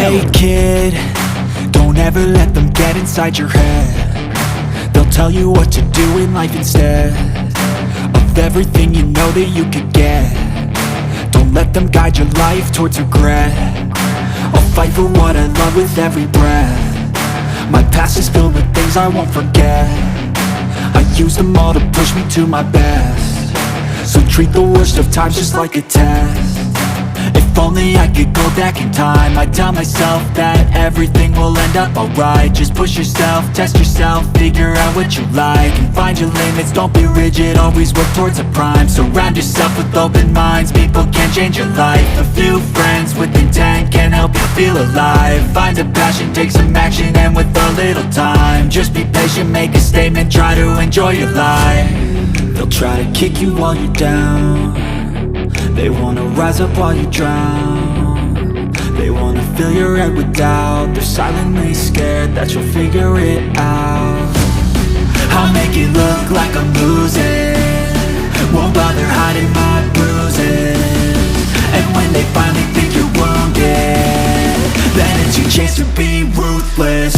Hey kid, don't ever let them get inside your head. They'll tell you what to do in life instead of everything you know that you could get. Don't let them guide your life towards regret. I'll fight for what I love with every breath. My past is filled with things I won't forget. I use them all to push me to my best. So treat the worst of times just like a test. If only I could go back in time, I'd tell myself that everything will end up alright. Just push yourself, test yourself, figure out what you like, and find your limits, don't be rigid, always work towards a prime. Surround yourself with open minds, people can change your life. A few friends with intent can help you feel alive. Find a passion, take some action, and with a little time, just be patient, make a statement, try to enjoy your life. They'll try to kick you while you're down. They wanna rise up while you drown. They wanna fill your head with doubt. They're silently scared that you'll figure it out. I'll make it look like I'm losing, won't bother hiding my bruises. And when they finally think you're wounded, then it's your chance to be ruthless.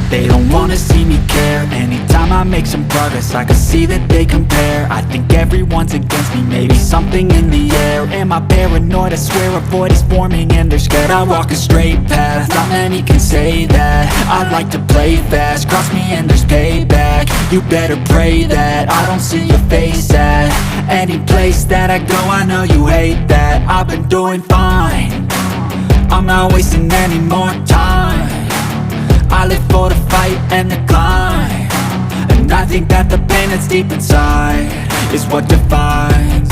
They don't wanna see me care. Anytime I make some progress, I can see that they compare. I think everyone's against me, maybe something in the air. Am I paranoid? I swear a void is forming and they're scared. I walk a straight path, not many can say that. I like to play fast, cross me and there's payback. You better pray that I don't see your face at any place that I go. I know you hate that. I've been doing fine, I'm not wasting any more time. I live for the fight and the climb, and I think that the pain that's deep inside is what defines.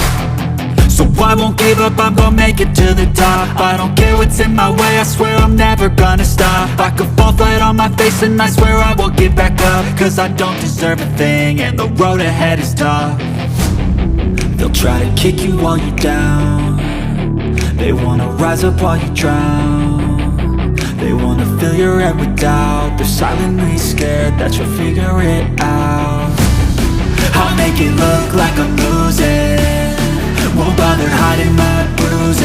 So I won't give up, I'm gonna make it to the top. I don't care what's in my way, I swear I'm never gonna stop. I could fall flat on my face and I swear I will get back up, cause I don't deserve a thing and the road ahead is tough. They'll try to kick you while you're down. They wanna rise up while you drown. They wanna fill your head with doubt. They're silently scared that you'll figure it out. I'll make it look like I'm losing, won't bother hiding my bruises.